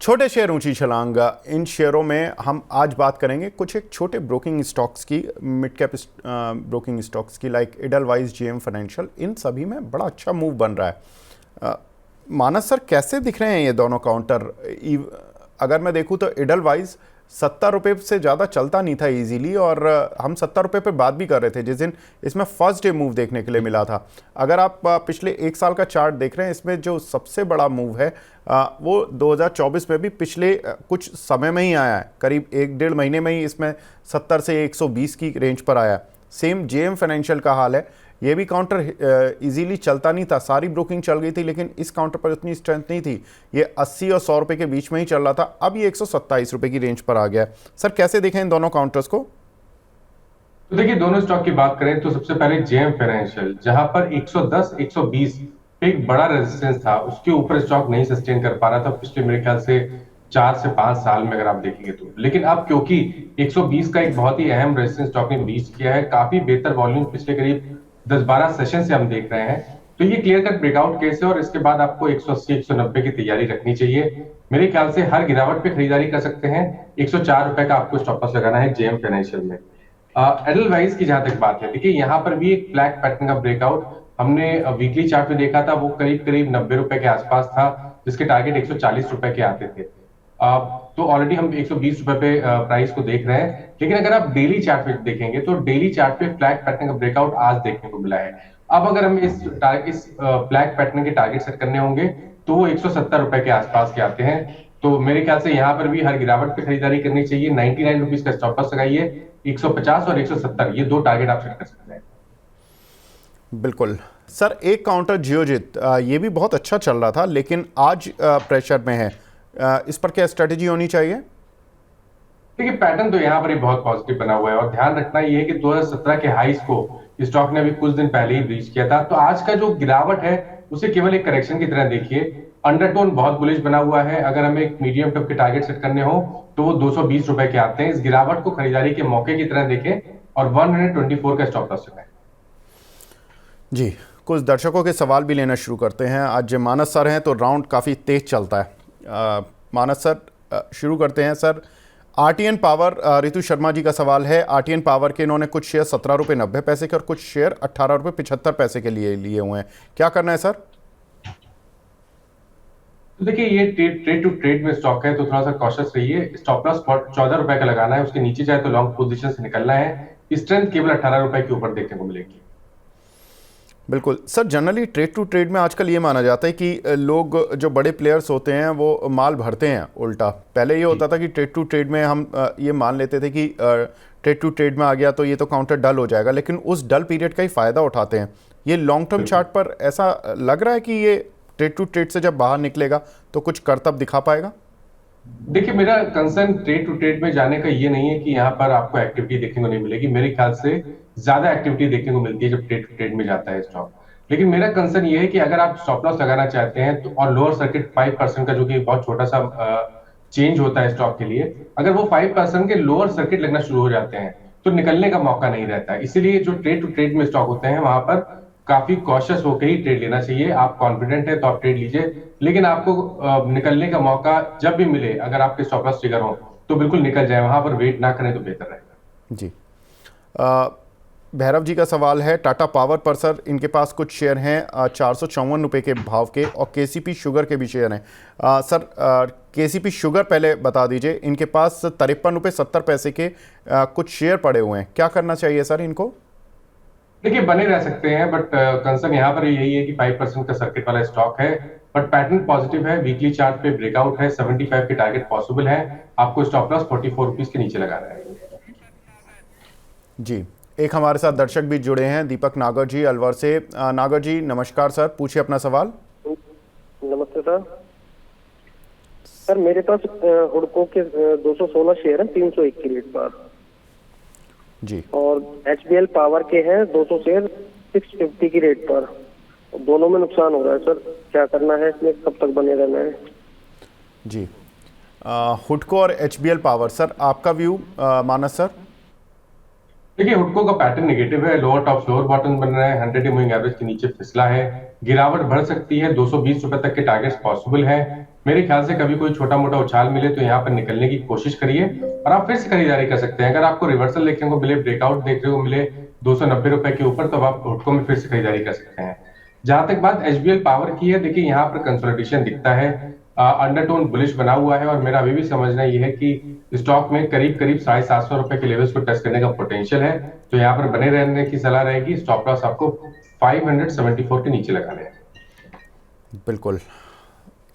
छोटे शेयर ऊंची छलांग, इन शेयरों में हम आज बात करेंगे कुछ एक छोटे ब्रोकिंग स्टॉक्स की, मिड कैप ब्रोकिंग स्टॉक्स की, लाइक एडलवाइस, जेएम फाइनेंशियल। इन सभी में बड़ा अच्छा मूव बन रहा है। मानस सर, कैसे दिख रहे हैं ये दोनों काउंटर? अगर मैं देखूं तो एडलवाइस 70 रुपये से ज़्यादा चलता नहीं था इजीली, और हम 70 रुपये पर बात भी कर रहे थे जिस दिन इसमें फर्स्ट डे मूव देखने के लिए मिला था। अगर आप पिछले एक साल का चार्ट देख रहे हैं, इसमें जो सबसे बड़ा मूव है वो 2024 में भी पिछले कुछ समय में ही आया है, करीब 1-1.5 महीने में ही इसमें 70 से 120 की रेंज पर आया। सेम जेएम फाइनेंशियल का हाल है, ये भी काउंटर इजीली चलता नहीं था, सारी ब्रोकिंग चल गई थी, लेकिन इस काउंटर पर उतनी स्ट्रेंथ नहीं थी। ये 80 और 100 रुपये के बीच में ही चल रहा था, अब ये 127 रुपये की रेंज पर आ गया। सर, कैसे देखें इन दोनों काउंटर्स को? तो देखिए, दोनों स्टॉक की बात करें तो सबसे पहले जेएम फाइनेंशियल, जहां पर 110 120 एक बड़ा रेजिस्टेंस था, उसके ऊपर स्टॉक नहीं सस्टेन कर पा रहा था पिछले मेरे ख्याल से 4 से 5 साल में, अगर आप देखेंगे तो। लेकिन अब क्योंकि 120 का एक बहुत ही अहम रेजिस्टेंस स्टॉक ने ब्रीच किया है, काफी बेहतर वॉल्यूम पिछले करीब 10-12 सेशन से हम देख रहे हैं, तो ये क्लियर कट ब्रेकआउट केस है और इसके बाद आपको 180 190 की तैयारी रखनी चाहिए। मेरे ख्याल से हर गिरावट पे खरीदारी कर सकते हैं। 104 रुपए का आपको स्टॉप लॉस लगाना है जेएम फाइनेंशियल में। एडलवाइस की जहां तक बात है, देखिए यहाँ पर भी एक फ्लैग पैटर्न का ब्रेकआउट हमने वीकली चार्ट में देखा था, वो करीब करीब 90 रुपए के आसपास था, जिसके टारगेट 140 रुपए के आते थे। तो ऑलरेडी हम 120 रुपए पे प्राइस को देख रहे हैं। लेकिन अगर आप डेली चार्ट पे देखेंगे तो डेली चार्ट पे फ्लैग पैटर्न का ब्रेकआउट आज देखने को मिला है। अब अगर हम इस फ्लैग पैटर्न के टारगेट सेट करने होंगे तो वो 170 रुपए के आसपास के आते हैं। तो मेरे ख्याल से यहाँ पर भी हर गिरावट पे खरीदारी करनी चाहिए। 99 रुपीज का स्टॉप लॉस लगाइए, 150 और 170 ये दो टारगेट आप सेट कर सकते हैं। बिल्कुल सर। एक काउंटर जियोजित, ये भी बहुत अच्छा चल रहा था, लेकिन आज प्रेशर में है। इस पर क्या स्ट्रेटेजी होनी चाहिए? देखिए, पैटर्न तो यहाँ पर ही बहुत पॉजिटिव बना हुआ है और ध्यान रखना ये है कि 2017 के हाईस को स्टॉक ने अभी कुछ दिन पहले ही ब्रीच किया था। तो आज का जो गिरावट है उसे केवल एक करेक्शन की तरह देखिए। अंडरटोन बहुत बुलिश बना हुआ है। अगर हमें एक मीडियम टर्म के टारगेट सेट करने हो तो वो 220 रुपए के आते हैं। इस गिरावट को खरीदारी के मौके की तरह देखें और 124 का स्टॉप लॉस लगाएं। जी, कुछ दर्शकों के सवाल भी लेना शुरू करते हैं। आज मानस सर हैं तो राउंड काफ़ी तेज चलता है। मानस सर, शुरू करते हैं। Sir, RTN power, Ritu Sharma ji का सवाल है। आरटीएन पावर के इन्होंने कुछ शेयर 17 रुपये 90 पैसे के और कुछ शेयर 18 रुपये 75 पैसे के लिए हुए हैं, क्या करना है सर? तो देखिए, ये ट्रेड टू ट्रेड में स्टॉक है तो थोड़ा सा कॉशियस रहिए। स्टॉप लॉस 14 रुपए का लगाना है, उसके नीचे जाए तो लॉन्ग पोजीशन से निकलना है। स्ट्रेंथ केवल 18 रुपए के ऊपर देखने को मिलेगी। बिल्कुल sir. Generally trade to trade में आजकल ये माना जाता है कि लोग, जो बड़े प्लेयर्स होते हैं, वो माल भरते हैं उल्टा। पहले ये होता था कि ट्रेड टू ट्रेड में हम ये मान लेते थे कि ट्रेड टू ट्रेड में आ गया तो ये तो काउंटर डल हो जाएगा, लेकिन उस डल पीरियड का ही फ़ायदा उठाते हैं। ये लॉन्ग टर्म चार्ट पर ऐसा लग रहा है कि ये ट्रेड टू ट्रेड से जब बाहर निकलेगा तो कुछ करतब दिखा पाएगा? देखिए, मेरा कंसर्न ट्रेड टू ट्रेड में जाने का ये नहीं है कि यहाँ पर आपको एक्टिविटी देखने को नहीं मिलेगी। मेरे ख्याल से ज्यादा एक्टिविटी देखने को मिलती है जब ट्रेड टू ट्रेड में जाता है स्टॉक। लेकिन मेरा कंसर्न ये है कि अगर आप स्टॉप लॉस लगाना चाहते हैं तो, और लोअर सर्किट 5% का, जो कि बहुत छोटा सा चेंज होता है स्टॉक के लिए, अगर वो 5% के लोअर सर्किट लगना शुरू हो जाते हैं तो निकलने का मौका नहीं रहता है। इसीलिए जो ट्रेड टू ट्रेड में स्टॉक होते हैं वहां पर काफी कॉशियस होकर ही ट्रेड लेना चाहिए। आप कॉन्फिडेंट है तो आप ट्रेड लीजिए, लेकिन आपको निकलने का मौका जब भी मिले, अगर आपके स्टॉप लॉस ट्रिगर हो तो बिल्कुल निकल जाए, वहां पर वेट ना करें तो बेहतर रहेगा। जी। भैरव जी का सवाल है टाटा पावर पर। सर, इनके पास कुछ शेयर हैं 454 रुपये के भाव के, और केसीपी शुगर के भी शेयर हैं। सर, केसीपी शुगर पहले बता दीजिए। इनके पास 53 रुपये 70 पैसे के कुछ शेयर पड़े हुए हैं, क्या करना चाहिए सर इनको? देखिए, बने रह सकते हैं, बट कंसर्न यहाँ पर यही है कि 5% का सर्किट वाला स्टॉक है, बट पैटर्न पॉजिटिव है। वीकली चार्ट पे ब्रेकआउट है, 75 के टारगेट पॉसिबल है। आपको स्टॉप लॉस 44 रुपीज के नीचे लगाना है। जी, एक हमारे साथ दर्शक भी जुड़े हैं, दीपक नागर जी अलवर से। नागर जी नमस्कार सर, पूछिए अपना सवाल। नमस्ते सर। सर, मेरे पास हुडको के 216 शेयर हैं 301 की रेट पर जी, और एचबीएल पावर के हैं 200 शेयर 650 की रेट पर। दोनों में नुकसान हो रहा है सर, क्या करना है इसमें, कब तक बने रहना है? जी, हुडको और एचबीएल पावर, सर आपका व्यू मानस सर? देखिए, हुडको का पैटर्न नेगेटिव है, लोअर टॉप लोअर बॉटम बन रहा है, 100 मूविंग एवरेज के नीचे फिसला है, गिरावट बढ़ सकती है, 220 रुपए तक के टारगेट्स पॉसिबल है। मेरे ख्याल से कभी कोई छोटा मोटा उछाल मिले तो यहाँ पर निकलने की कोशिश करिए और आप फिर से खरीदारी कर सकते हैं। अगर आपको रिवर्सल देखने को मिले, ब्रेकआउट देखने को मिले 290 रुपए के ऊपर, तो आप हुडको में फिर से खरीदारी कर सकते हैं। जहां तक बात एचबीएल पावर की है, देखिए यहाँ पर कंसोलिडेशन दिखता है, अंडरटोन बुलिश बना हुआ है और मेरा अभी भी समझना यह है कि स्टॉक में करीब करीब 750 रुपए के लेवल्स को टच करने का पोटेंशियल है। तो यहाँ पर बने रहने की सलाह रहेगी। स्टॉप लॉस आपको 574 के नीचे लगाने हैं। बिल्कुल।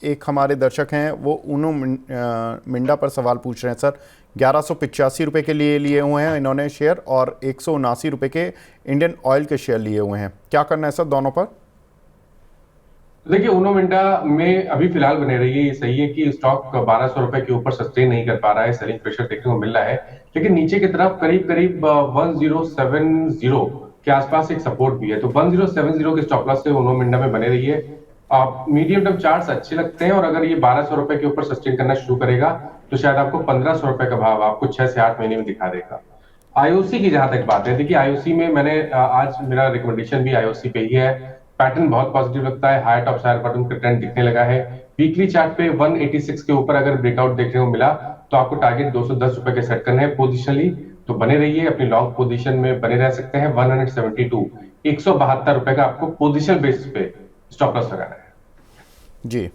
एक हमारे दर्शक हैं वो उनो मिंडा पर सवाल पूछ रहे हैं सर। 1185 रुपये के लिए हुए हैं इन्होंने शेयर, और 179 रुपये के इंडियन ऑयल के शेयर लिए हुए हैं। क्या करना है सर दोनों पर? देखिए उनो मिंडा में अभी फिलहाल बने रही है। ये सही है कि स्टॉक 1200 रुपए के ऊपर सस्टेन नहीं कर पा रहा है, सेलिंग प्रेशर देखने को मिल रहा है, लेकिन नीचे की तरफ करीब करीब 1070 के आसपास एक सपोर्ट भी है। तो 1070 के स्टॉप लॉस से उनो मिंडा में बने रही है। मीडियम टर्म चार्ट्स अच्छे लगते हैं और अगर ये 1200 रुपए के ऊपर सस्टेन करना शुरू करेगा तो शायद आपको 1500 रुपए का भाव आपको 6 से 8 महीने में दिखा देगा। आईओसी की जहां तक बात है, देखिए आईओसी में मैंने आज मेरा रिकमेंडेशन भी आईओसी पे ही है। पैटर्न बहुत पॉजिटिव लगता है, हाई टॉप साइड बॉटम का ट्रेंड दिखने लगा है। वीकली चार्ट पे 186 के ऊपर अगर ब्रेकआउट देखने को मिला तो आपको टारगेट 210 रुपए के सेट करने हैं पोजिशनली। तो बने रहिए, अपनी लॉन्ग पोजीशन में बने रह सकते हैं। 172 172 रुपए का आपको पोजिशन बेसिस पे स्टॉप लॉस लगाना है जी।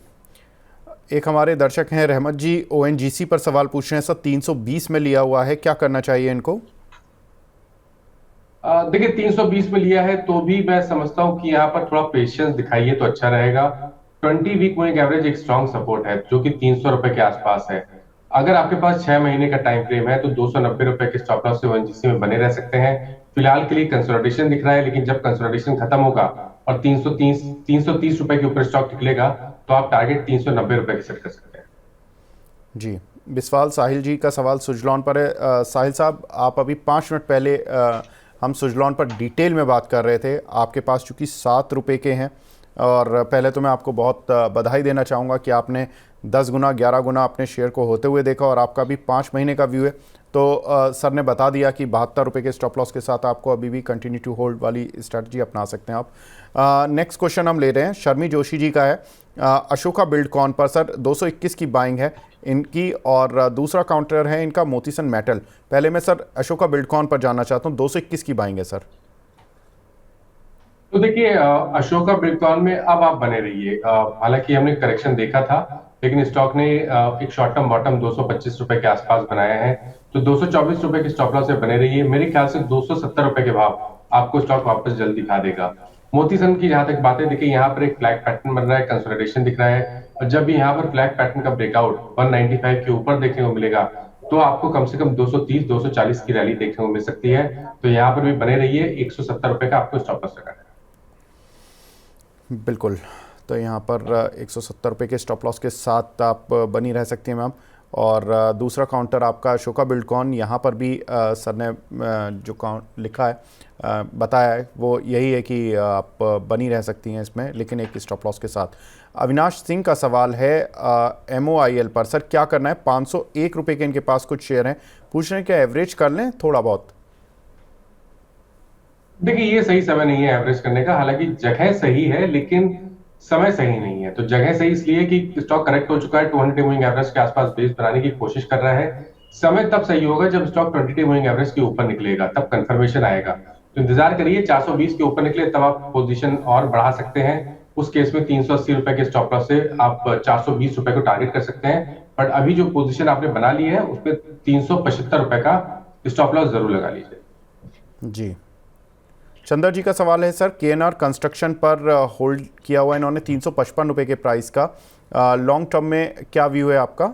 एक हमारे दर्शक हैं रहमत जी, ओएनजीसी पर सवाल पूछ रहे हैं सर। 320 में लिया हुआ है, क्या करना चाहिए इनको? देखिए 320 में लिया है तो भी मैं समझता हूं कि यहाँ पर थोड़ा पेशेंस दिखाइए तो अच्छा रहेगा। 20 वीक मूविंग एवरेज एक स्ट्रॉन्ग सपोर्ट है जो कि 300 रुपए के आसपास है। अगर आपके पास 6 महीने का टाइम फ्रेम है तो 290 रुपए के स्टॉप लॉस से ओएनजीसी में बने रह सकते हैं। फिलहाल के लिए कंसोलिडेशन दिख रहा है, लेकिन जब कंसोलिडेशन खत्म होगा और 330 रुपए के ऊपर स्टॉक निकलेगा तो आप टारगेट 390 रुपए के सेट कर सकते हैं। जी। विस्वाल साहिल जी का सवाल सुजलॉन पर है। साहिल साहब, आप अभी 5 मिनट पहले हम सुजलॉन पर डिटेल में बात कर रहे थे। आपके पास चूँकि 7 रुपये के हैं, और पहले तो मैं आपको बहुत बधाई देना चाहूँगा कि आपने 10 गुना 11 गुना अपने शेयर को होते हुए देखा, और आपका भी 5 महीने का व्यू है। तो सर ने बता दिया कि 72 रुपये के स्टॉप लॉस के साथ आपको अभी भी कंटिन्यू टू होल्ड वाली स्ट्रैटेजी अपना सकते हैं आप। नेक्स्ट क्वेश्चन हम ले रहे हैं, शर्मी जोशी जी का है। अशोका बिल्डकॉन पर सर 221 की बाइंग है इनकी, और दूसरा काउंटर है इनका मोतीसन मेटल। पहले मैं सर अशोका बिल्डकॉन पर जानना चाहता हूँ, 221 की बाइंग है सर। तो देखिए अशोका बिल्डकॉन में अब आप बने रहिए। हालांकि हमने करेक्शन देखा था, लेकिन स्टॉक ने एक शॉर्ट टर्म बॉटम 225 रुपए के आसपास बनाया है। तो 224 रुपए के स्टॉप लॉस से बने रहिए। मेरे ख्याल से 270 रुपए के भाव आपको स्टॉक वापस जल्द दिखा देगा। मोतीसन की जहां तक बात है, देखिए यहाँ पर एक फ्लैग पैटर्न बन रहा है, कंसोलिडेशन दिख रहा है, और जब भी यहाँ पर फ्लैग पैटर्न का ब्रेकआउट 195 के ऊपर देखने को मिलेगा तो आपको कम से कम 230-240 की रैली देखने को मिल सकती है। तो यहाँ पर भी बने रहिए। 170 रुपए का आपको स्टॉप लॉस लगाना है। बिल्कुल। तो यहाँ पर 170 रुपये के स्टॉप लॉस के साथ आप बनी रह सकती हैं मैम। और दूसरा काउंटर आपका अशोका बिल्डकॉन, यहाँ पर भी सर ने जो काउंट लिखा है बताया है वो यही है कि आप बनी रह सकती हैं इसमें, लेकिन एक स्टॉप लॉस के साथ। अविनाश सिंह का सवाल है MOIL पर सर, क्या करना है? 501 रुपये के इनके पास कुछ शेयर हैं, पूछ रहे हैं क्या एवरेज कर लें थोड़ा बहुत? देखिए ये सही समय नहीं है एवरेज करने का। हालांकि जगह सही है लेकिन समय सही नहीं है। तो जगह सही इसलिए कि स्टॉक करेक्ट हो चुका है, 200 मूविंग एवरेज के आसपास बेस बनाने की कोशिश कर रहा है। समय तब सही होगा जब स्टॉक 20 मूविंग एवरेज के ऊपर निकलेगा, तब कंफर्मेशन आएगा। तो इंतजार करिए, 420 के ऊपर निकले तब आप पोजीशन और बढ़ा सकते हैं। उस केस में 380 रुपए के स्टॉप लॉस से आप 420 रुपए को टारगेट कर सकते हैं। बट अभी जो पोजीशन आपने बना ली है उसमें 375 रुपए का स्टॉप लॉस जरूर लगा लीजिए। जी। चंदर जी का सवाल है सर, KNR कंस्ट्रक्शन पर होल्ड किया हुआ इन्होंने 355 रुपये के प्राइस का। लॉन्ग टर्म में क्या व्यू है आपका?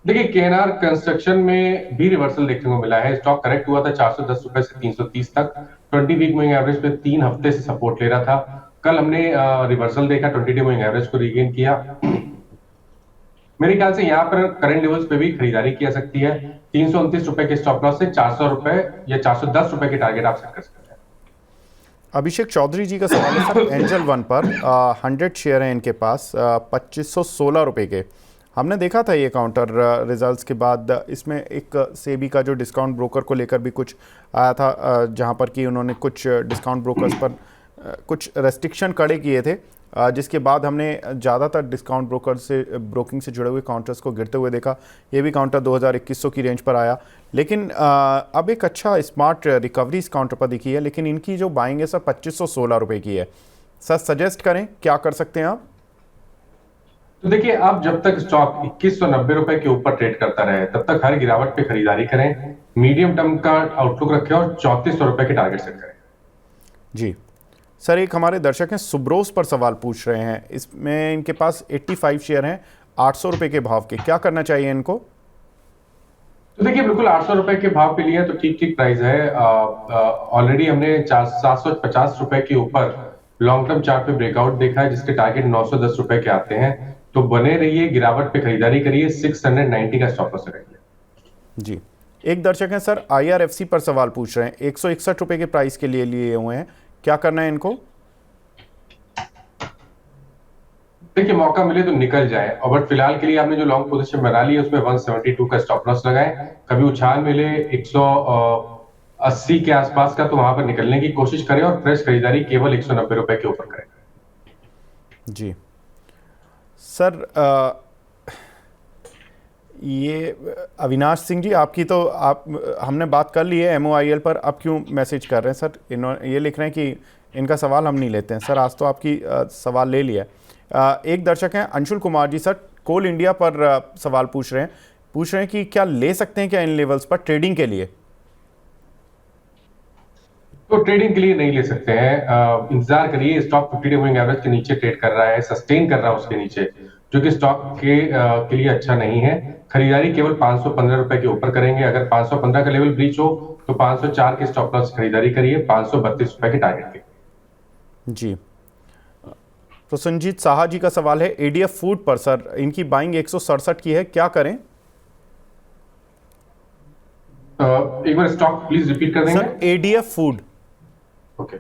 देखिए KNR कंस्ट्रक्शन में भी रिवर्सल देखने को मिला है। स्टॉक करेक्ट हुआ था 410 रुपए से 330 तक। 20 वीक मूविंग एवरेज पे 3 हफ्ते से सपोर्ट ले रहा था। कल हमने रिवर्सल देखा, 20 मूविंग एवरेज को रीगेन किया। मेरे ख्याल से यहाँ पर करंट लेवल्स पे भी खरीदारी की जा सकती है। 329 रुपए के स्टॉप लॉस से 400 रुपए या 410 रुपए के टारगेट आप सेट कर सकते हैं। अभिषेक चौधरी जी का सवाल है सर, एंजल वन पर 100 शेयर हैं इनके पास 2516 रुपये के। हमने देखा था ये काउंटर रिजल्ट्स के बाद, इसमें एक सेबी का जो डिस्काउंट ब्रोकर को लेकर भी कुछ आया था, जहां पर कि उन्होंने कुछ डिस्काउंट ब्रोकर्स पर कुछ रेस्ट्रिक्शन कड़े किए थे। जिसके बाद हमने ज़्यादातर डिस्काउंट ब्रोकिंग से जुड़े हुए काउंटर्स को गिरते हुए देखा। ये भी काउंटर 2100 की रेंज पर आया, लेकिन अब एक अच्छा स्मार्ट रिकवरी इस काउंटर पर दिखी है, लेकिन इनकी जो बाइंग है सर 2516 रुपये की है। सर सजेस्ट करें क्या कर सकते हैं आप? तो देखिए, आप जब तक स्टॉक 2190 रुपए के ऊपर ट्रेड करता रहे तब तक हर गिरावट पे खरीदारी करें, मीडियम टर्म का आउटलुक रखें और 3400 रुपए के टारगेट सेट करें। जी सर, एक हमारे दर्शक हैं सुब्रोस पर सवाल पूछ रहे हैं। इसमें इनके पास 85 शेयर हैं 800 रुपये के भाव के, क्या करना चाहिए इनको? तो देखिए, बिल्कुल 800 रुपए के भाव पे लिए तो ठीक ठीक प्राइस है। ऑलरेडी हमने 750 रुपए के ऊपर लॉन्ग टर्म चार्ट पे ब्रेकआउट देखा है, जिसके टारगेट 910 रुपए के आते हैं। तो बने रहिए, गिरावट पे खरीदारी करिए, 690 का स्टॉप लॉस रखिए। जी, एक दर्शक हैं सर IRFC पर सवाल पूछ रहे हैं, 161 रुपये के प्राइस के लिए हुए हैं, क्या करना है इनको? देखिए, मौका मिले तो निकल जाए, और बट फिलहाल के लिए आपने जो लॉन्ग पोजीशन बना ली है उसमें 172 का स्टॉप लॉस लगाएं। कभी उछाल मिले 180 के आसपास का तो वहां पर निकलने की कोशिश करें, और फ्रेश खरीदारी केवल 190 रुपए के ऊपर करें। जी सर, ये अविनाश सिंह जी, आपकी तो हमने बात कर ली है MOIL पर, अब क्यों मैसेज कर रहे हैं सर? ये लिख रहे हैं कि इनका सवाल हम नहीं लेते हैं। सर आज तो आपकी सवाल ले लिया है। एक दर्शक हैं अंशुल कुमार जी, सर कोल इंडिया पर सवाल पूछ रहे हैं कि क्या ले सकते हैं क्या इन लेवल्स पर ट्रेडिंग के लिए? तो ट्रेडिंग के लिए नहीं ले सकते हैं, इंतजार करिए। स्टॉक 50 डे मूविंग एवरेज के नीचे ट्रेड कर रहा है, सस्टेन कर रहा है उसके नीचे, जो कि स्टॉक के लिए अच्छा नहीं है। खरीदारी केवल 515 रुपए के ऊपर करेंगे। अगर 515 का लेवल ब्रीच हो तो 504 के स्टॉप लॉस खरीदारी करिए, 532 रुपए के टारगेट के। जी, तो संजीत साहा जी का सवाल है ADF फूड पर, सर इनकी बाइंग 167 की है, क्या करें? एक बार स्टॉक प्लीज रिपीट कर देंगे। Sir ADF food. ओके,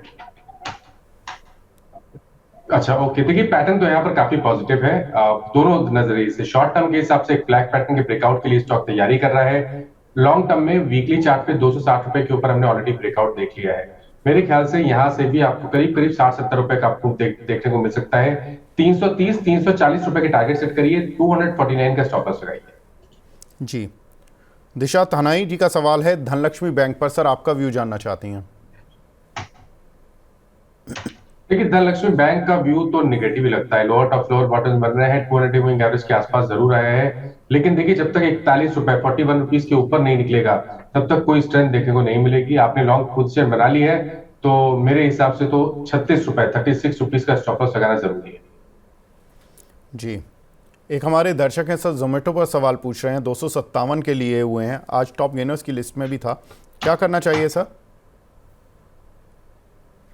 अच्छा, ओके। देखिए, पैटर्न तो यहाँ पर काफी पॉजिटिव है, दोनों नजरिए से। शॉर्ट टर्म के हिसाब से एक फ्लैग पैटर्न के ब्रेकआउट के लिए स्टॉक तैयारी कर रहा है। लॉन्ग टर्म में वीकली चार्ट पे 260 रुपए के ऊपर हमने ऑलरेडी ब्रेकआउट देख लिया है। मेरे ख्याल से यहाँ से भी आपको करीब 60-70 रुपए का आपको देखने को मिल सकता है। 330-340 रुपए के टारगेट सेट करिए, 249 का स्टॉप लॉस लगाइए। जी, दिशा थानाई जी का सवाल है धनलक्ष्मी बैंक पर, सर आपका व्यू जानना चाहती हैं। देखिए, धनलक्ष्मी बैंक का व्यू तो निगेटिव ही लगता है। लोअर टॉप फ्लोर बॉटम बन रहे हैं, 200 मूविंग एवरेज के आसपास जरूर आया है, लेकिन देखिए जब तक 41 रुपए 41 रुपीज के ऊपर नहीं निकलेगा तब तक कोई स्ट्रेंथ देखने को नहीं मिलेगी। आपने लॉन्ग पोजीशन बना ली है तो मेरे हिसाब से तो 36 रुपए 36 रुपीज का स्टॉप लॉस लगाना जरूरी है। जी, एक हमारे दर्शक हैं सर जोमेटो पर सवाल पूछ रहे हैं, 257 के लिए हुए हैं, आज टॉप गेनर्स की लिस्ट में भी था, क्या करना चाहिए सर?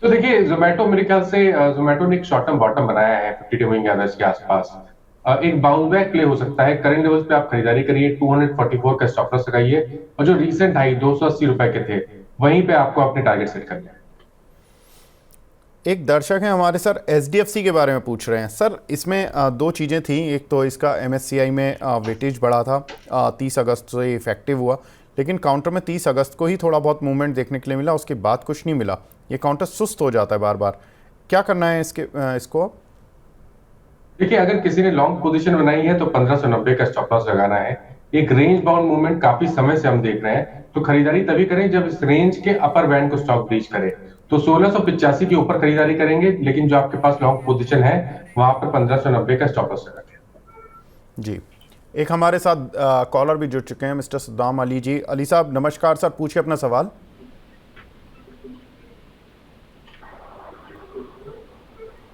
तो देखिए, जोमेटो मेरे ख्याल से जोमेटो ने एक शॉर्ट टर्म बॉटम बनाया है 50 डे मूविंग एवरेज के आसपास। एक बाउंस बैक प्ले हो सकता है। करंट लेवल्स पे आप खरीदारी करिए, 244 का स्टॉप लॉस लगाइए, और जो रीसेंट हाई 280 रुपए के थे वहीं पे आपको अपने टारगेट सेट करने हैं। एक दर्शक हैं हमारे सर SDFC के बारे में पूछ रहे हैं। सर इसमें दो चीज़ें थी, एक तो इसका MSCI में वेटेज बढ़ा था, 30 अगस्त से इफेक्टिव हुआ, लेकिन काउंटर में 30 अगस्त को ही थोड़ा बहुत मूवमेंट देखने के लिए मिला, उसके बाद कुछ नहीं मिला। ये काउंटर सुस्त हो जाता है बार बार, क्या करना है इसको? देखिए, अगर किसी ने लॉन्ग पोजीशन बनाई है तो 1590 का स्टॉप लॉस लगाना है। एक रेंज बाउंड मूवमेंट काफी समय से हम देख रहे हैं, तो खरीदारी तभी करें जब इस रेंज के अपर बैंड को स्टॉक ब्रीच करे। तो 1685 के ऊपर खरीदारी करेंगे, लेकिन जो आपके पास लॉन्ग पोजीशन है वहां पर 1590 का स्टॉप लॉस लगाएंगे। जी, एक हमारे साथ कॉलर भी जुड़ चुके हैं, मिस्टर सद्दाम अली जी। अली साहब नमस्कार सर, पूछिए अपना सवाल।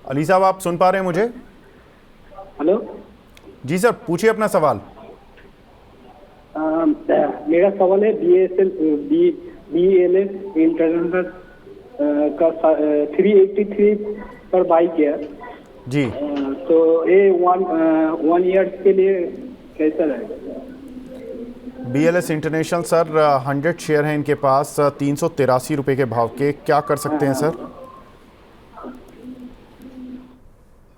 अली साहब आप सुन पा रहे हैं मुझे? हेलो जी सर, पूछिए अपना सवाल। मेरा सवाल है BLS इंटरनेशनल का 383 पर बाई किया जी, तो ये वन ईयर के लिए कैसा रहेगा? BLS इंटरनेशनल सर 100 शेयर हैं इनके पास, 383 रुपये के भाव के, क्या कर सकते हैं सर?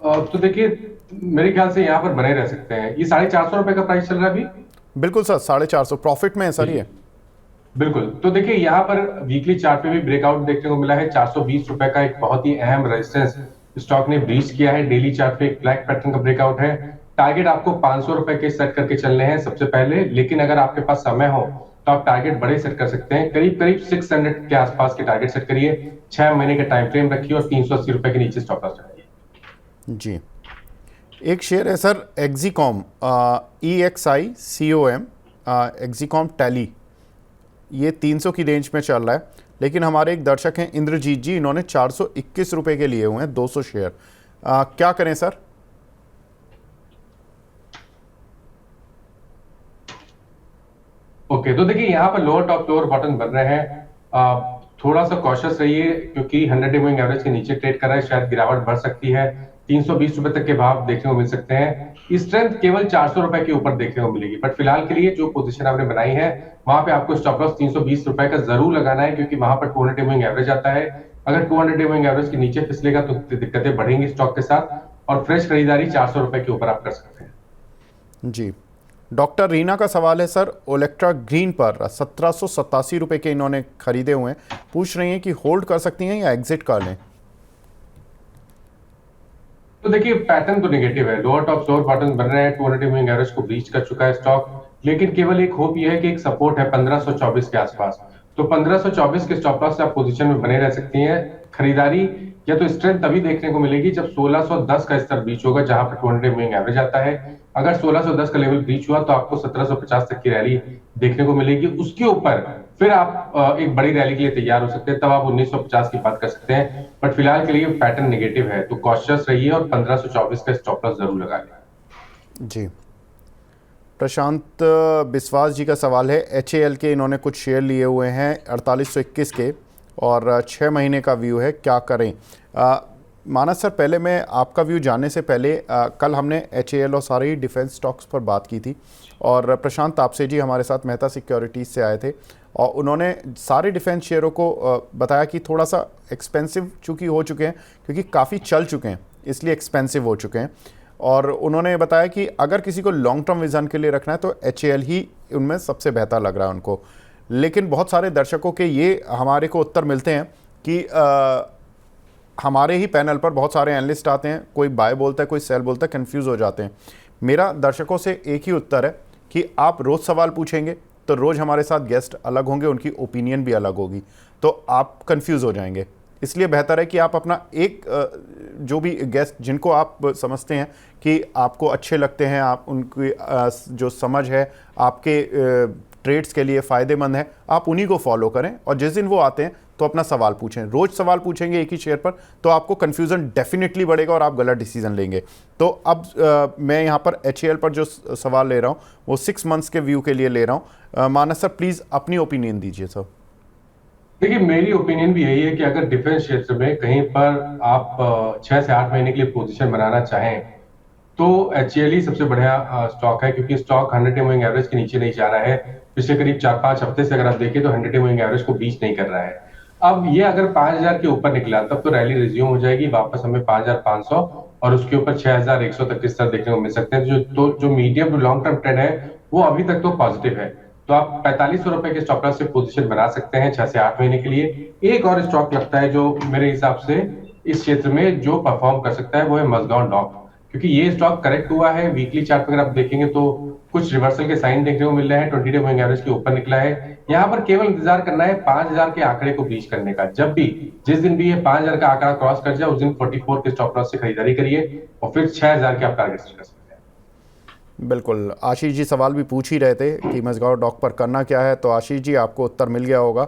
तो देखिए, मेरे ख्याल से यहाँ पर बने रह सकते हैं। ये 450 रुपए का प्राइस चल रहा है अभी। बिल्कुल सर, 450 प्रॉफिट में है सर ये। बिल्कुल, तो देखिए यहाँ पर वीकली चार्ट पे भी ब्रेकआउट देखने को मिला है। 420 रुपए का एक बहुत ही अहम रेजिस्टेंस स्टॉक ने ब्रीच किया है, डेली चार्ट पे एक ब्लैक पैटर्न का ब्रेकआउट है। टारगेट आपको 500 रुपए के सेट करके चलने हैं सबसे पहले, लेकिन अगर आपके पास समय हो तो आप टारगेट बड़े सेट कर सकते हैं। करीब करीब 600 के आसपास के टारगेट सेट करिए, 6 महीने का टाइम फ्रेम रखिए और 380 रुपए के नीचे स्टॉप लॉस लगाइए। जी, एक शेयर है सर एक्जीकॉम, EXICOM, एक्जीकॉम टैली, ये 300 की रेंज में चल रहा है, लेकिन हमारे एक दर्शक हैं इंद्रजीत जी, इन्होंने 421 रुपए के लिए हुए हैं 200 शेयर। क्या करें सर? ओके, तो देखिए यहाँ पर लोअर टॉप लोअर बॉटम बन रहे हैं। थोड़ा सा कॉशियस रहिए क्योंकि 100 डे मूविंग एवरेज के नीचे ट्रेड कर रहा है, शायद गिरावट बढ़ सकती है। 320 रुपए तक के भाव देखने को मिल सकते हैं। स्ट्रेंथ केवल 400 रुपए के ऊपर देखने को मिलेगी, बट फिलहाल के लिए जो पोजीशन आपने बनाई है वहां पे आपको स्टॉप लॉस 320 रुपए का जरूर लगाना है, क्योंकि वहां पर 200 डे मूविंग एवरेज आता है। अगर 200 डे मूविंग एवरेज के नीचे फिसलेगा तो दिक्कतें बढ़ेंगी स्टॉक के साथ, और फ्रेश खरीदारी 400 रुपए के ऊपर आप कर सकते हैं। जी, डॉक्टर रीना का सवाल है सर, ओलेक्ट्रा ग्रीन पर 1787 रुपए के इन्होंने खरीदे हुए हैं, पूछ रही हैं कि होल्ड कर सकती हैं या एग्जिट कर लें। तो देखिए पैटर्न तो नेगेटिव है, लोअर टॉप लोअर बॉटम बन रहे हैं, 200 मूविंग एवरेज को ब्रीच कर चुका है स्टॉक, लेकिन केवल एक होप यह है कि एक सपोर्ट है 1524 के आसपास। तो 1524 के स्टॉप लॉस से आप पोजीशन में बने रह सकती हैं। खरीदारी या तो स्ट्रेंथ तभी देखने को मिलेगी जब 1610 का स्तर ब्रीच होगा, जहां पर 200 मूविंग एवरेज आता है। अगर 1610 का लेवल ब्रीच हुआ तो आपको 1750 तक की रैली देखने को मिलेगी। उसके ऊपर फिर आप एक बड़ी रैली के लिए तैयार हो सकते हैं, तब आप 1950 की बात कर सकते हैं, बट फिलहाल के लिए पैटर्न नेगेटिव है, तो कॉशियस रहिए और 1524 का स्टॉप लॉस जरूर लगा लें। जी, प्रशांत बिस्वास जी का सवाल है, HAL के इन्होंने कुछ शेयर लिए हुए हैं 4821 के और 6 महीने का व्यू है, क्या करें? मानस सर, पहले मैं आपका व्यू जानने से पहले कल हमने HAL और सारे ही डिफेंस स्टॉक्स पर बात की थी, और प्रशांत आपसे जी हमारे साथ मेहता सिक्योरिटीज़ से आए थे और उन्होंने सारे डिफेंस शेयरों को बताया कि थोड़ा सा एक्सपेंसिव चूँकि हो चुके हैं, क्योंकि काफ़ी चल चुके हैं इसलिए एक्सपेंसिव हो चुके हैं। और उन्होंने बताया कि अगर किसी को लॉन्ग टर्म विज़न के लिए रखना है तो HAL ही उनमें सबसे बेहतर लग रहा है उनको। लेकिन बहुत सारे दर्शकों के ये हमारे को उत्तर मिलते हैं कि हमारे ही पैनल पर बहुत सारे एनालिस्ट आते हैं, कोई बाय बोलता है कोई सेल बोलता है, कंफ्यूज हो जाते हैं। मेरा दर्शकों से एक ही उत्तर है कि आप रोज़ सवाल पूछेंगे तो रोज़ हमारे साथ गेस्ट अलग होंगे, उनकी ओपिनियन भी अलग होगी, तो आप कंफ्यूज हो जाएंगे। इसलिए बेहतर है कि आप अपना एक जो भी गेस्ट जिनको आप समझते हैं कि आपको अच्छे लगते हैं, आप उनकी जो समझ है आपके ट्रेड्स के लिए फ़ायदेमंद है, आप उन्हीं को फॉलो करें, और जिस दिन वो आते हैं तो अपना सवाल पूछें। रोज़ सवाल पूछेंगे एक ही शेयर पर तो आपको कन्फ्यूज़न डेफिनेटली बढ़ेगा और आप गलत डिसीजन लेंगे। तो अब मैं यहाँ पर HAL पर जो सवाल ले रहा हूँ वो 6 मंथ्स के व्यू के लिए ले रहा हूँ। मानस सर प्लीज़ अपनी ओपिनियन दीजिए सर। देखिए मेरी ओपिनियन भी यही है कि अगर डिफेंस क्षेत्र में कहीं पर आप 6 से 8 महीने के लिए पोजीशन बनाना चाहें तो HAL ही सबसे बढ़िया स्टॉक है, क्योंकि स्टॉक 100 डे मूविंग एवरेज के नीचे नहीं जा रहा है। पिछले करीब 4-5 हफ्ते से अगर आप देखें तो 100 डे मूविंग एवरेज को बीच नहीं कर रहा है। अब ये अगर 5000 के ऊपर निकला तब तो रैली रिज्यूम हो जाएगी, वापस हमें 5500 और उसके ऊपर 6100 तक के स्तर देखने को मिल सकते हैं। जो medium to long term trend है वो अभी तक तो पॉजिटिव है, तो आप 4500 रुपए के स्टॉप लॉस से पोजीशन बना सकते हैं 6 से 8 महीने के लिए। एक और स्टॉक लगता है जो मेरे हिसाब से इस क्षेत्र में जो परफॉर्म कर सकता है वो है मजगांव डॉक, क्योंकि ये स्टॉक करेक्ट हुआ है। वीकली चार्ट पर अगर आप देखेंगे तो कुछ रिवर्सल के साइन देखने को मिल रहे हैं, 20 डे मूविंग एवरेज के ऊपर निकला है। यहाँ पर केवल इंतजार करना है 5000 के आंकड़े को ब्रीच करने का। जब भी जिस दिन भी ये 5000 का आंकड़ा क्रॉस कर जाए उस दिन 44 के स्टॉप लॉस से खरीदारी करिए और फिर 6000 के आप टारगेट सेट कर सकते हैं। बिल्कुल, आशीष जी सवाल भी पूछ ही रहे थे कि मजगांव डॉक पर करना क्या है, तो आशीष जी आपको उत्तर मिल गया होगा।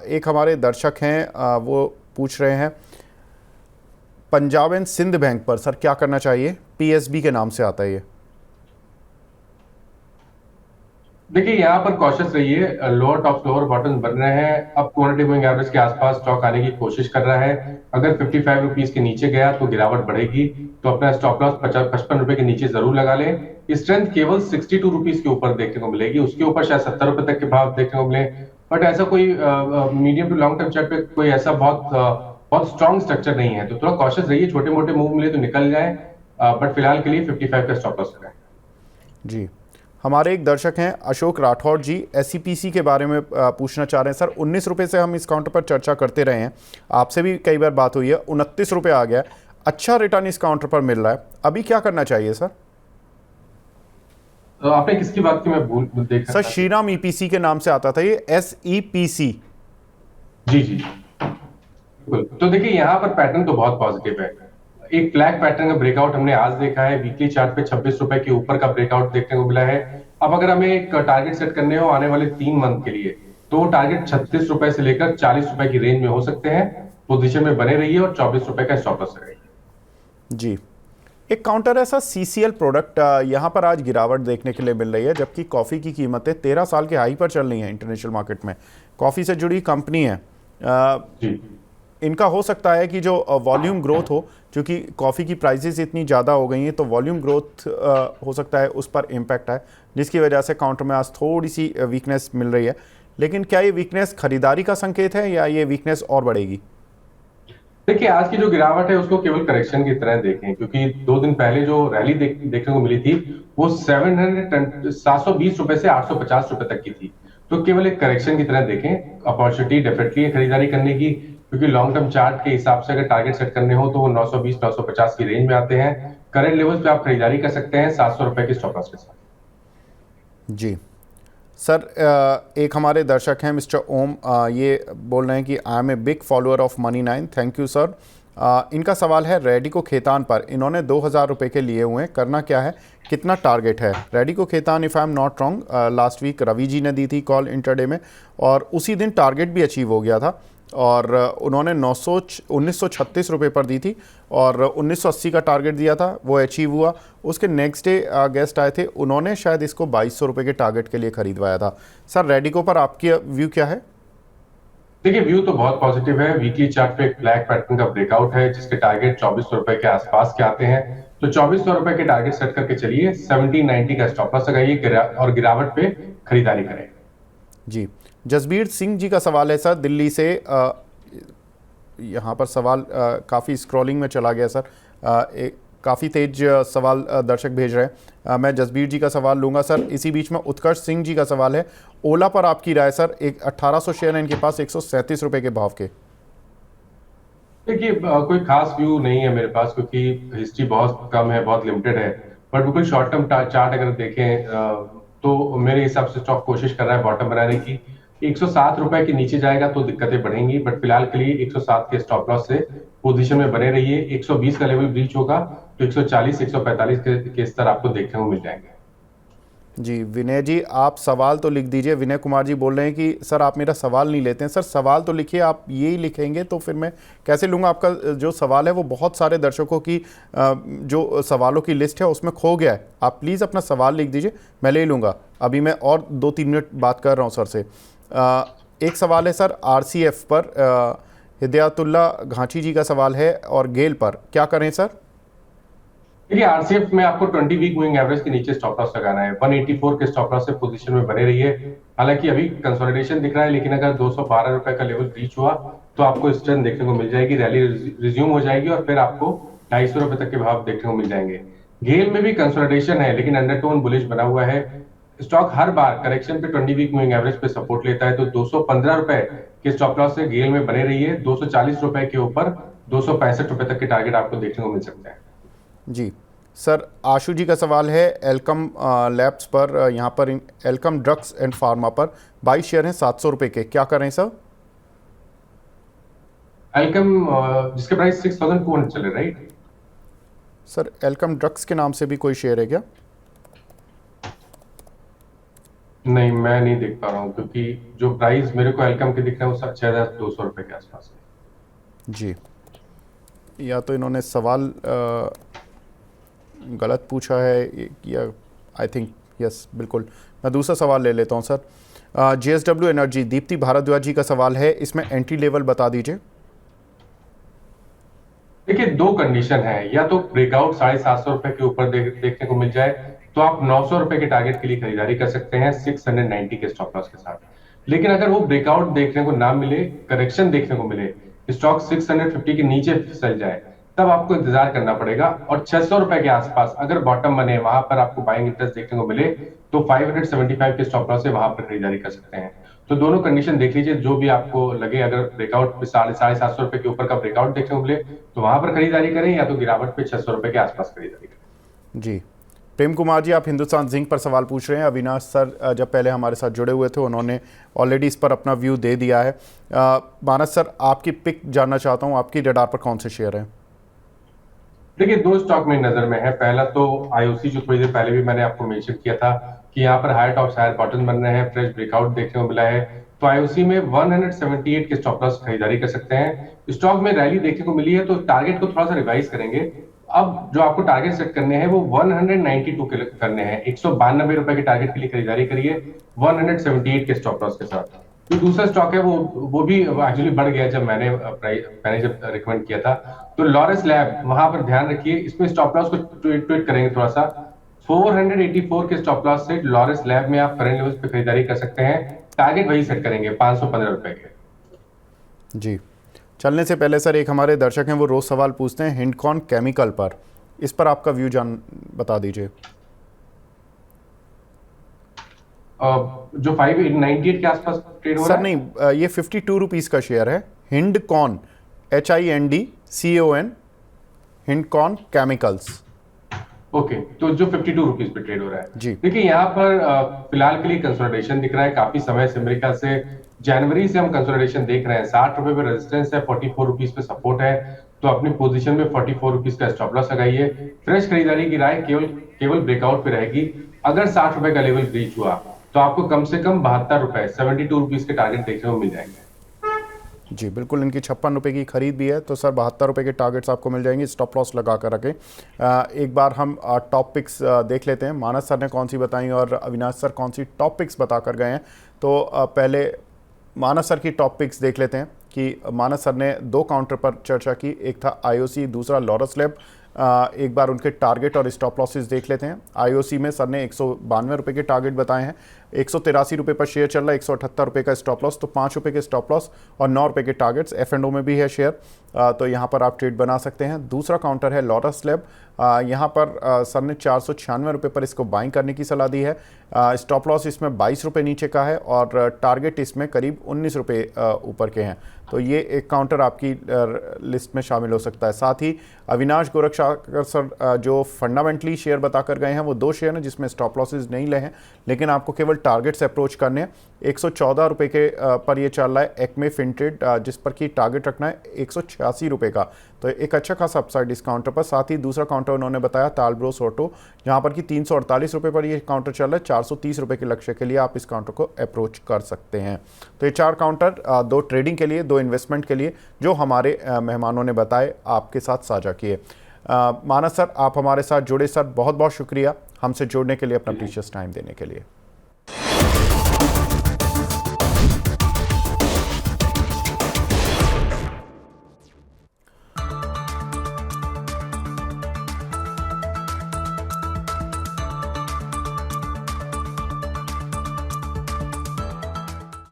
एक हमारे दर्शक हैं वो पूछ रहे हैं पंजाब एंड सिंध बैंक पर सर क्या करना चाहिए, PSB के नाम से आता है ये। देखिए यहाँ पर कॉशियस रहिए, लोअर टॉप लोअर बॉटम बन रहे हैं। अब 200 डे मूविंग एवरेज के आसपास स्टॉक आने की कोशिश कर रहा है। अगर 55 रुपीज के नीचे गया तो गिरावट बढ़ेगी, तो अपना स्टॉप लॉस 55 रुपए के नीचे जरूर लगा लें। स्ट्रेंथ केवल 62 रुपीज के ऊपर देखने को मिलेगी, उसके ऊपर शायद 70 रुपए तक के भाव देखने को मिले, बट ऐसा कोई medium to long term chart पे कोई ऐसा बहुत स्ट्रॉन्ग स्ट्रक्चर नहीं है, तो थोड़ा कॉशियस रहिए। छोटे मोटे मूव मिले तो निकल जाए, बट फिलहाल के लिए 55 का स्टॉप लॉस लगाएं। जी, हमारे एक दर्शक हैं अशोक राठौड़ जी, SCPC के बारे में पूछना चाह रहे हैं। सर 19 रुपये से हम इस काउंटर पर चर्चा करते रहे हैं, आपसे भी कई बार बात हुई है, 29 रुपये आ गया। अच्छा रिटर्न इस काउंटर पर मिल रहा है, अभी क्या करना चाहिए सर? तो आपने किसकी बात की, मैं भूल देख सर सकता श्रीराम ईपीसी के नाम से आता था, ये SEPC। जी जी बिल्कुल। तो देखिए यहाँ पर पैटर्न तो बहुत पॉजिटिव है। एक फ्लैग पैटर्न का ब्रेकआउट हमने आज देखा है, वीकली चार्ट पे 26 रुपए के ऊपर का ब्रेकआउट देखने को मिला है। अब अगर हमें एक टारगेट सेट करने हो आने वाले 3 मंथ के लिए, तो टारगेट 36 रुपए से लेकर 40 रुपए की रेंज में हो सकते हैं। पोजीशन में बने रहिए और 24 रुपए का स्टॉप लॉस लगाइए। जी, एक काउंटर ऐसा CCL प्रोडक्ट, यहाँ पर आज गिरावट देखने के लिए मिल रही है, जबकि कॉफ़ी की कीमतें 13 साल के हाई पर चल रही हैं इंटरनेशनल मार्केट में। कॉफ़ी से जुड़ी कंपनी है, जी इनका हो सकता है कि जो वॉल्यूम ग्रोथ हो, क्योंकि कॉफ़ी की प्राइसेस इतनी ज़्यादा हो गई हैं, तो वॉल्यूम ग्रोथ हो सकता है उस पर इम्पैक्ट आए, जिसकी वजह से काउंटर में आज थोड़ी सी वीकनेस मिल रही है। लेकिन क्या ये वीकनेस खरीदारी का संकेत है या ये वीकनेस और बढ़ेगी? देखिए आज की जो गिरावट है उसको केवल करेक्शन की तरह देखें, क्योंकि 2 दिन पहले जो रैली देखने को मिली थी वो 720 रुपए से 850 रुपए तक की थी। तो केवल एक करेक्शन की तरह देखें। अपॉर्चुनिटी डेफिनेटली है खरीदारी करने की, क्योंकि लॉन्ग टर्म चार्ट के हिसाब से अगर टारगेट सेट करने हो तो वो 920 950 की रेंज में आते हैं। करंट लेवल्स पे आप खरीदारी कर सकते हैं 700 रुपए के स्टॉप लॉस के साथ। जी सर, एक हमारे दर्शक हैं मिस्टर ओम, ये बोल रहे हैं कि I am a big follower of money 9। Thank you sir. इनका सवाल है रेडिको खेतान पर, इन्होंने 2000 रुपये के लिए हुए हैं, करना क्या है, कितना टारगेट है? Radico Khaitan, if I am not wrong, last week Ravi ji ने दी थी कॉल इंटरडे में, और उसी दिन टारगेट भी अचीव हो गया था, और उन्होंने 1936 रुपये पर दी थी, और 1980 का टारगेट दिया था, वो अचीव हुआ। उसके नेक्स्ट डे गेस्ट आए थे, उन्होंने शायद इसको 2200 रुपये के टारगेट के लिए खरीदवाया था। सर रेडिको पर आपकी व्यू क्या है? देखिए व्यू तो बहुत पॉजिटिव है। वीकली चार्ट पे एक ब्लैक पैटर्न का ब्रेकआउट है जिसके टारगेट 2400 रुपए के आसपास के आते हैं। तो 2400 रुपए के टारगेट सेट करके चलिए, 1790 का स्टॉप लॉस लगाइए और गिरावट पे खरीदारी करें। जी, जसबीर सिंह जी का सवाल है सर दिल्ली से। यहाँ पर सवाल काफ़ी स्क्रॉलिंग में चला गया सर, काफ़ी तेज सवाल दर्शक भेज रहे हैं। मैं जसबीर जी का सवाल लूँगा सर। इसी बीच में उत्कर्ष सिंह जी का सवाल है, ओला पर आपकी राय सर। एक 1800 शेयर है इनके पास 137 रुपये के भाव के। देखिए कोई खास व्यू नहीं है मेरे पास, क्योंकि हिस्ट्री बहुत कम है, बहुत लिमिटेड है। बट बिल्कुल शॉर्ट टर्म चार्ट अगर देखें तो मेरे हिसाब से स्टॉक कोशिश कर रहा है बॉटम बनाने की। 107 रुपए के नीचे जाएगा तो दिक्कतें बढ़ेंगी, बट फिलहाल के लिए 107 के स्टॉप लॉस से पोजीशन में बने रहिए। 120 का लेवल ब्रीच होगा तो 140 145 के स्तर आपको देखने को मिल जाएंगे। जी विनय जी, आप सवाल तो लिख दीजिए। विनय कुमार जी बोल रहे हैं कि सर आप मेरा सवाल नहीं लेते हैं। सर सवाल तो लिखिए, आप यही लिखेंगे तो फिर मैं कैसे लूँगा? आपका जो सवाल है वो बहुत सारे दर्शकों की जो सवालों की लिस्ट है उसमें खो गया है। आप प्लीज़ अपना सवाल लिख दीजिए, मैं ले लूँगा। अभी मैं और 2-3 मिनट बात कर रहा हूँ सर से। एक सवाल है सर RCF पर, हिदायतुल्ला घांची जी का सवाल है, और गेल पर क्या करें सर? देखिए आरसीएफ में आपको 20 वीक मूविंग एवरेज के नीचे स्टॉप लॉस लगाना है। 184 के स्टॉप लॉस से पोजीशन में बने रहिए। हालांकि अभी कंसोलिडेशन दिख रहा है, लेकिन अगर 212 रुपए का लेवल रीच हुआ तो आपको स्ट्रेंथ देखने को मिल जाएगी, रैली रिज्यूम हो जाएगी और फिर आपको 250 रुपए तक के भाव देखने को मिल जाएंगे। गेल में भी कंसोलिडेशन है, लेकिन अंडरटोन बुलिश बना हुआ है। स्टॉक हर बार करेक्शन पे 20 वीक मूविंग एवरेज पे सपोर्ट लेता है, तो 215 रुपए के स्टॉप लॉस से गेल में बने रहिए। 240 रुपए के ऊपर 265 रुपए तक के टारगेट आपको देखने को मिल सकते हैं। जी सर, आशु जी का सवाल है एल्कम लैब्स पर, यहाँ पर एल्कम ड्रग्स एंड फार्मा पर 22 शेयर हैं 700 रुपये के, क्या करें सर? एल्कम जिसके प्राइस 6200 चले, राइट? सर एल्कम ड्रग्स के नाम से भी कोई शेयर है क्या? नहीं, मैं नहीं देख पा रहा हूँ, क्योंकि जो प्राइस मेरे को एल्कम के दिख रहे हैं वो 6200 रुपए के आसपास है। जी, या तो इन्होंने सवाल गलत पूछा है, या आई थिंक यस, बिल्कुल। मैं दूसरा सवाल ले लेता हूँ sir. JSW energy, Deepti Bhardwaj ji का सवाल है, इसमें एंट्री लेवल बता दीजिए। देखिए 2 कंडीशन है, या तो ब्रेकआउट 750 रुपए के ऊपर देखने को मिल जाए तो आप 900 रुपए के टारगेट के लिए खरीदारी कर सकते हैं 690 के स्टॉप लॉस के साथ। लेकिन अगर वो ब्रेकआउट देखने को ना मिले, करेक्शन देखने को मिले, स्टॉक 650 के नीचे फिसल जाए, तब आपको इंतजार करना पड़ेगा। और 600 रुपए के आसपास अगर बॉटम बने, वहां पर आपको बाइंग इंटरेस्ट देखने को मिले, तो 575 के स्टॉप लॉस से वहां पर खरीदारी कर सकते हैं। तो दोनों कंडीशन देख लीजिए, जो भी आपको लगे। अगर ब्रेकआउट पे 750 रुपए के ऊपर का ब्रेकआउट देखने को मिले तो वहां पर खरीदारी करें, या तो गिरावट पे 600 रुपए के आसपास खरीदारी करें। जी, प्रेम कुमार जी, आप हिंदुस्तान जिंक पर सवाल पूछ रहे हैं। अविनाश सर जब पहले हमारे साथ जुड़े हुए थे, उन्होंने ऑलरेडी इस पर अपना व्यू दे दिया है। मानस सर, आपकी पिक जानना चाहता हूं, आपकी रडार पर कौन से शेयर हैं? देखिए, दो स्टॉक मेरी नजर में है। पहला तो आईओसी, जो थोड़ी देर पहले भी मैंने आपको मेंशन किया था कि यहाँ पर हायर टॉप्स हायर बॉटम बन रहे हैं, फ्रेश ब्रेकआउट देखने को मिला है। तो आईओसी में 178 के स्टॉप लॉस खरीदारी कर सकते हैं। स्टॉक में रैली देखने को मिली है, तो टारगेट को थोड़ा सा रिवाइज करेंगे। अब जो आपको टारगेट सेट करने हैं वो 192 के करने हैं। 192 रुपए के टारगेट के लिए खरीदारी करिए 178 के स्टॉप लॉस के साथ। जो दूसरा स्टॉक है वो भी एक्चुअली बढ़ गया जब मैंने जब रिकमेंड किया था। तो लॉरेस लैब, वहां पर ध्यान रखिए, इसमें स्टॉप लॉस को ट्वीट करेंगे थोड़ा सा। 484 के स्टॉप लॉस से लॉरेस लैब में आप करंट लेवल्स पे खरीदारी कर सकते हैं। टारगेट वही सेट करेंगे 515 रुपए के। जी, चलने से पहले सर, एक हमारे दर्शक हैं, वो रोज सवाल पूछते हैं हिंडकॉन केमिकल पर। इस पर आपका व्यू बता दीजिए। जो 598 के आसपास ट्रेड हो रहा सर नहीं, ये 52 रुपीज़ का शेयर है। हिंडकॉन, HINDCON, हिंडकॉन केमिकल्स। ओके, तो जो 52 रुपीज पे ट्रेड हो रहा है जी। देखिए, यहाँ पर फिलहाल के लिए कंसोलिडेशन दिख रहा है। काफी समय से, मेरे ख्याल से जनवरी से हम कंसोलिडेशन देख रहे हैं। 60 रुपए पे रेजिस्टेंस है, 44 रुपीज पे सपोर्ट है। तो अपनी पोजीशन में 44 रुपीज का स्टॉप लॉस लगाइए। फ्रेश खरीदारी की राय केवल ब्रेकआउट पे रहेगी। अगर 60 रुपए का लेवल ब्रीच हुआ तो आपको कम से कम 72 रुपए, 72 रुपीज के टारगेट देखने को मिल जाएंगे। जी बिल्कुल, इनकी 56 रुपए की खरीद भी है, तो सर 72 रुपए के टारगेट्स आपको मिल जाएंगे। स्टॉप लॉस लगा कर रखें। एक बार हम टॉप पिक्स देख लेते हैं। मानस सर ने कौन सी बताई और अविनाश सर कौन सी टॉप पिक्स बता कर गए हैं। तो पहले मानस सर की टॉप पिक्स देख लेते हैं कि मानस सर ने दो काउंटर पर चर्चा की। एक था आईओसी, दूसरा लॉरेस लैब। एक बार उनके टारगेट और स्टॉप लॉसेस देख लेते हैं। आईओसी में सर ने 192 रुपये के टारगेट बताए हैं। 183 रुपये पर शेयर चल रहा है, 178 रुपये का स्टॉप लॉस, तो 5 रुपये के स्टॉप लॉस और 9 रुपये के टारगेट्स। F&O में भी है शेयर, तो यहाँ पर आप ट्रेड बना सकते हैं। दूसरा काउंटर है लॉरेस लैब। यहाँ पर सर ने 496 रुपये पर इसको बाइंग करने की सलाह दी है। स्टॉप लॉस इसमें 22 रुपये नीचे का है और टारगेट इसमें करीब 19 रुपये ऊपर के हैं। तो ये एक काउंटर आपकी लिस्ट में शामिल हो सकता है। साथ ही अविनाश गोरक्षाकर सर जो फंडामेंटली शेयर बताकर गए हैं, वो दो शेयर हैं जिसमें स्टॉप लॉसेज नहीं ले हैं, लेकिन आपको केवल टारगेट से अप्रोच करने हैं। 114 रुपये के पर ये चल रहा है एक्मे फिनट्रेड, जिस पर कि टारगेट रखना है 186 रुपये का, तो एक अच्छा खासा अपसाइड इस काउंटर पर। साथ ही दूसरा काउंटर उन्होंने बताया तालब्रोस ऑटो, जहाँ पर कि 348 रुपये पर ये काउंटर चल रहा है। 430 रुपये के लक्ष्य के लिए आप इस काउंटर को अप्रोच कर सकते हैं। तो ये चार काउंटर, दो ट्रेडिंग के लिए, दो इन्वेस्टमेंट के लिए, जो हमारे मेहमानों ने बताए, आपके साथ साझा किए। मानस सर, आप हमारे साथ जुड़े। सर बहुत बहुत शुक्रिया हमसे जुड़ने के लिए, अपना प्रीशियस टाइम देने के लिए।